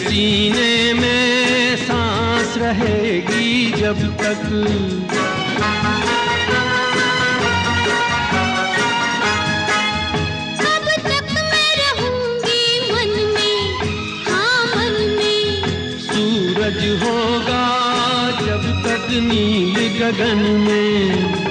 सीने में सांस रहेगी जब तक, तब तक मैं रहूंगी मन में, हाँ मन में। सूरज होगा जब तक नील गगन में,